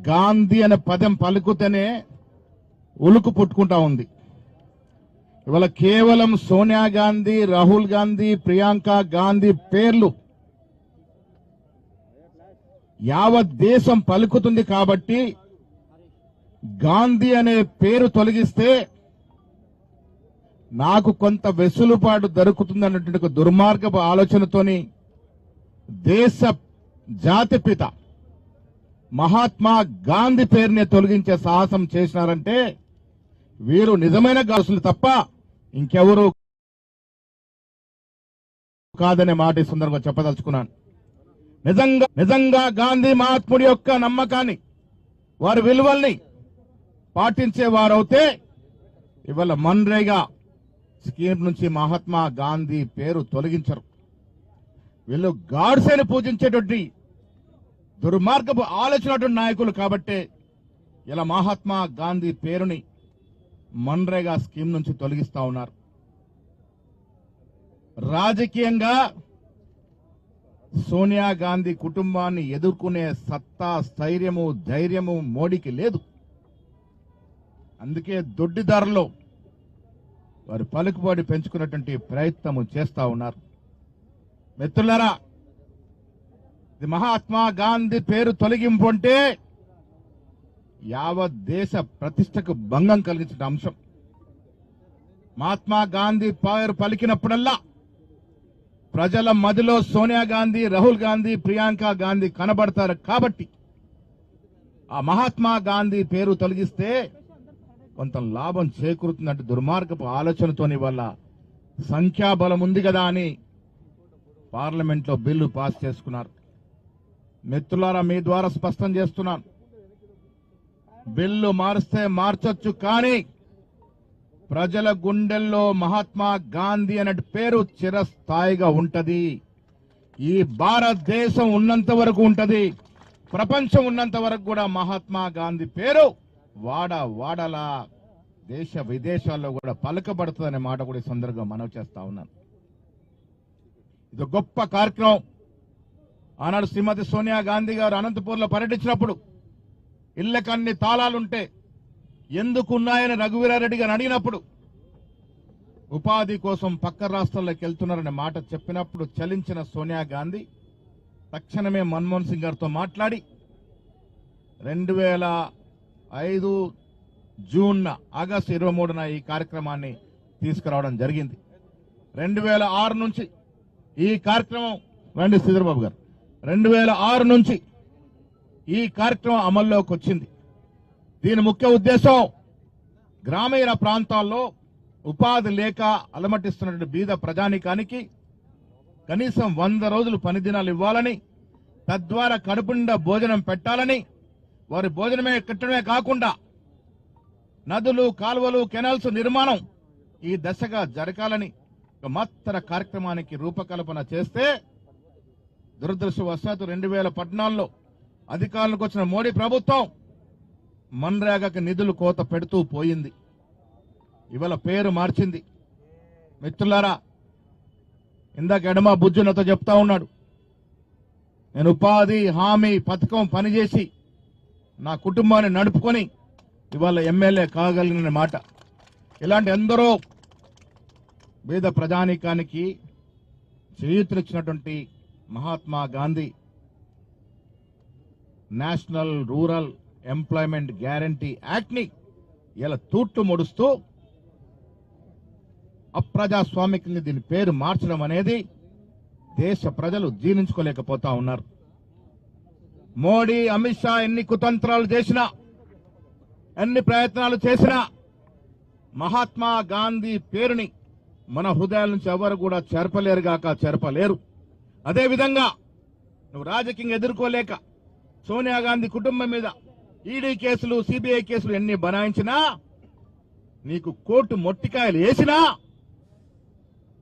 గాంధీ అనే పదం పలుకుతేనే ఉలుకు పుట్టుకుంటా ఉంది. ఇవాళ కేవలం సోనియా గాంధీ, రాహుల్ గాంధీ, ప్రియాంక గాంధీ పేర్లు యావత్ దేశం పలుకుతుంది కాబట్టి గాంధీ అనే పేరు తొలగిస్తే నాకు కొంత వెసులుబాటు దొరుకుతుందన్నటువంటి ఒక దుర్మార్గపు ఆలోచనతోని దేశ జాతిపిత మహాత్మా గాంధీ పేరుని తొలగించే సాహసం చేసినారంటే వీరు నిజమైన గాసులు తప్ప ఇంకెవరూ కాదనే మాట ఈ సందర్భంగా చెప్పదలుచుకున్నాను. నిజంగా గాంధీ మహాత్ముడి యొక్క నమ్మకాన్ని, వారి విలువల్ని పాటించే వారైతే ఇవాళ మన్రేగా స్కీమ్ నుంచి మహాత్మా గాంధీ పేరు తొలగించరు. వీళ్ళు గాడ్సేని పూజించేటువంటి దుర్మార్గపు ఆలోచన నాయకులు కాబట్టే ఇలా మహాత్మా గాంధీ పేరుని మన్రేగా స్కీమ్ నుంచి తొలగిస్తా ఉన్నారు. రాజకీయంగా సోనియా గాంధీ కుటుంబాన్ని ఎదుర్కొనే సత్తా, స్థైర్యము, ధైర్యము మోడీకి లేదు. అందుకే దొడ్డిదారులో వారు పలుకుబడి పెంచుకున్నటువంటి ప్రయత్నము చేస్తా ఉన్నారు. మిత్రులారా, ఇది మహాత్మా గాంధీ పేరు తొలగింపు అంటే యావత్ దేశ ప్రతిష్టకు భంగం కలిగించిన అంశం. మహాత్మా గాంధీ పేరు పలికినప్పుడల్లా ప్రజల మదిలో సోనియా గాంధీ, రాహుల్ గాంధీ, ప్రియాంక గాంధీ కనబడతారు కాబట్టి ఆ మహాత్మా గాంధీ పేరు తొలగిస్తే కొంత లాభం చేకూరుతున్నట్టు దుర్మార్గపు ఆలోచనతోని వల్ల సంఖ్యాబలం ఉంది కదా అని పార్లమెంట్లో బిల్లు పాస్ చేసుకున్నారు. మిత్రులారా, మీ ద్వారా స్పష్టం చేస్తున్నాను, బిల్లు మారిస్తే మార్చొచ్చు, కానీ ప్రజల గుండెల్లో మహాత్మా గాంధీ అనే పేరు చిరస్థాయిగా ఉంటది. ఈ భారతదేశం ఉన్నంత వరకు ఉంటది, ప్రపంచం ఉన్నంత వరకు కూడా మహాత్మా గాంధీ పేరు వాడలా దేశ విదేశాల్లో కూడా పలకబడుతుందనే మాట కూడా ఈ సందర్భంగా మనవి చేస్తా ఉన్నాను. ఇది గొప్ప కార్యక్రమం. ఆనాడు శ్రీమతి సోనియా గాంధీ గారు అనంతపూర్లో పర్యటించినప్పుడు ఇళ్లకన్ని తాళాలుంటే ఎందుకున్నాయని రఘువీరారెడ్డి గారు అడిగినప్పుడు ఉపాధి కోసం పక్క రాష్ట్రాల్లోకి వెళ్తున్నారనే మాట చెప్పినప్పుడు చలించిన సోనియా గాంధీ తక్షణమే మన్మోహన్ సింగ్ గారితో మాట్లాడి 2005 జూన్ ఆగస్టు 23న ఈ కార్యక్రమాన్ని తీసుకురావడం జరిగింది. 2006 నుంచి ఈ కార్యక్రమం, రండి శ్రీధర్బాబు గారు, 2006 నుంచి ఈ కార్యక్రమం అమల్లోకి వచ్చింది. దీని ముఖ్య ఉద్దేశం గ్రామీణ ప్రాంతాల్లో ఉపాధి లేక అలమటిస్తున్నటువంటి బీద ప్రజానీకానికి కనీసం 100 రోజులు పని దినాలు ఇవ్వాలని, తద్వారా కడుపు నిండా భోజనం పెట్టాలని, వారి భోజనమే కట్టడమే కాకుండా నదులు, కాలువలు, కెనాల్స్ నిర్మాణం ఈ దశగా జరగాలని ఒక మహత్తర కార్యక్రమానికి రూపకల్పన చేస్తే దురదృష్టవశాత్తు 2014లో అధికారంలోకి వచ్చిన మోడీ ప్రభుత్వం మన్రేగాకి నిధులు కోత పెడుతూ పోయింది. ఇవాళ పేరు మార్చింది. మిత్రులారా, ఇందాక ఎడమ బుజ్జునతో చెప్తా ఉన్నాడు, నేను ఉపాధి హామీ పథకం పనిచేసి నా కుటుంబాన్ని నడుపుకొని ఇవాళ ఎమ్మెల్యే కాగలిగిన మాట. ఇలాంటి ఎందరో పేద ప్రజానీకానికి చేయూతనిచ్చినటువంటి Mahatma Gandhi national rural employment guarantee act ని ఇలా తూట్లు ముడుస్తూ అప్రజాస్వామికుల్ని దీని పేరు మార్చడం అనేది దేశ ప్రజలు జీర్ణించుకోలేకపోతా ఉన్నారు. మోడీ, అమిత్ షా ఎన్ని కుతంత్రాలు చేసినా, ఎన్ని ప్రయత్నాలు చేసినా మహాత్మా గాంధీ పేరుని మన హృదయాల నుంచి ఎవరు కూడా చెరపలేరు. అదేవిధంగా నువ్వు రాజకీయంగా ఎదుర్కోలేక సోనియా గాంధీ కుటుంబం మీద ఈడీ కేసులు, సిబిఐ కేసులు ఎన్ని బనాయించినా, నీకు కోర్టు మొట్టికాయలు వేసినా,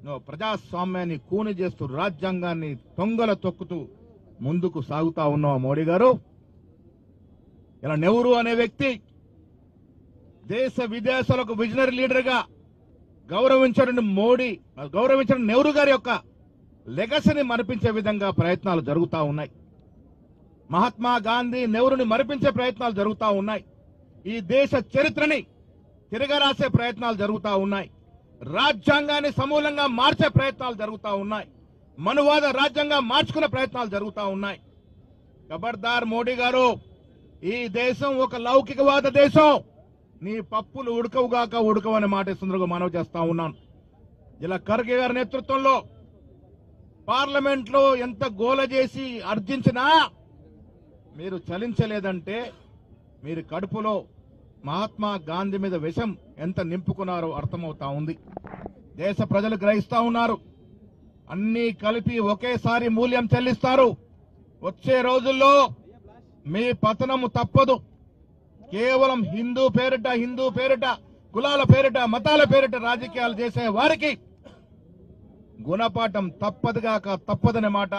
నువ్వు ప్రజాస్వామ్యాన్ని కూని చేస్తూ రాజ్యాంగాన్ని తొంగల తొక్కుతూ ముందుకు సాగుతా ఉన్నావు మోడీ గారు. ఇలా నెహ్రూ అనే వ్యక్తి దేశ విదేశాలకు విజనరీ లీడర్ గా గౌరవించిన నెహ్రూ గారి యొక్క లెగసీని మరిపించే విధంగా ప్రయత్నాలు జరుగుతా ఉన్నాయి. మహాత్మా గాంధీ నెహ్రూని మరిపించే ప్రయత్నాలు జరుగుతూ ఉన్నాయి. ఈ దేశ చరిత్రని తిరగరాసే ప్రయత్నాలు జరుగుతూ ఉన్నాయి. రాజ్యాంగాన్ని సమూలంగా మార్చే ప్రయత్నాలు జరుగుతూ ఉన్నాయి. మనువాద రాజ్యాంగం మార్చుకునే ప్రయత్నాలు జరుగుతూ ఉన్నాయి. ఖబర్దార్ మోడీ గారు, ఈ దేశం ఒక లౌకికవాద దేశం. నీ పప్పులు ఉడకవుగాక ఉడకవనే మాట సందర్భంగా మనవి చేస్తా ఉన్నాను. ఇలా ఖర్గే గారి నేతృత్వంలో పార్లమెంట్ లో ఎంత గోల చేసి అర్జించినా మీరు చలించలేదంటే మీరు కడుపులో మహాత్మా గాంధీ మీద విషం ఎంత నింపుకున్నారో అర్థమవుతా ఉంది. దేశ ప్రజలు గ్రహిస్తా ఉన్నారు. అన్నీ కలిపి ఒకేసారి మూల్యం చెల్లిస్తారు. వచ్చే రోజుల్లో మీ పతనము తప్పదు. కేవలం హిందూ పేరిట కులాల పేరిట మతాల పేరిట రాజకీయాలు చేసే వారికి గుణపాఠం తప్పదుగాక తప్పదనే మాట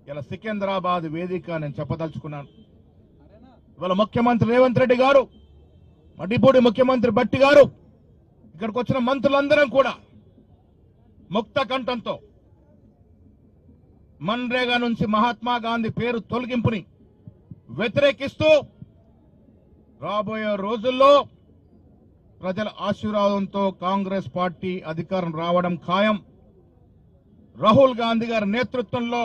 ఇలా సికింద్రాబాద్ వేదిక నేను చెప్పదలుచుకున్నాను. ఇవాళ ముఖ్యమంత్రి రేవంత్ రెడ్డి గారు, మడిపూడి ముఖ్యమంత్రి భట్టి గారు, ఇక్కడికి వచ్చిన మంత్రులందరం కూడా ముక్త కంఠంతో మన్రేగా నుంచి మహాత్మా గాంధీ పేరు తొలగింపుని వ్యతిరేకిస్తూ రాబోయే రోజుల్లో ప్రజల ఆశీర్వాదంతో కాంగ్రెస్ పార్టీ అధికారం రావడం ఖాయం. రాహుల్ గాంధీ గారి నేతృత్వంలో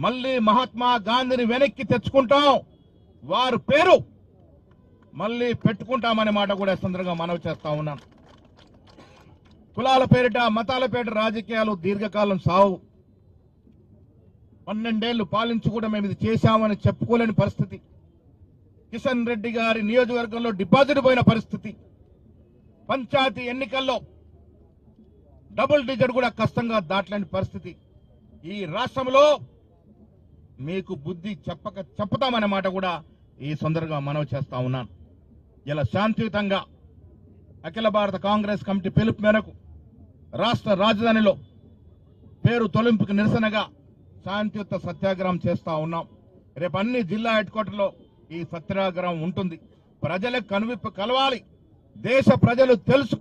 మళ్లీ మహాత్మా గాంధీని వెనక్కి తెచ్చుకుంటాం, వారి పేరు మళ్లీ పెట్టుకుంటామనే మాట కూడా సందర్భంగా మనవి చేస్తా ఉన్నాను. కులాల పేరిట మతాల పేరిట రాజకీయాలు దీర్ఘకాలం సాగు. 12 ఏళ్లు పాలించి కూడా మేము ఇది చేశామని చెప్పుకోలేని పరిస్థితి. కిషన్ రెడ్డి గారి నియోజకవర్గంలో డిపాజిట్ పోయిన పరిస్థితి. పంచాయతీ ఎన్నికల్లో డబుల్ డిజిట్ కూడా కష్టంగా దాటలేని పరిస్థితి. ఈ రాష్ట్రంలో మీకు బుద్ధి చెప్పుతామనే మాట కూడా ఈ సందర్భంగా మనవి చేస్తా ఉన్నాను. ఇలా శాంతియుతంగా అఖిల భారత కాంగ్రెస్ కమిటీ పిలుపు మేరకు రాష్ట్ర రాజధానిలో పేరు తొలగింపుకు నిరసనగా శాంతియుత సత్యాగ్రహం చేస్తా ఉన్నాం. రేపు అన్ని జిల్లా హెడ్ క్వార్టర్లో ఈ సత్యాగ్రహం ఉంటుంది. ప్రజలకు కనువిప్పు కలవాలి. దేశ ప్రజలు తెలుసుకోవాలి.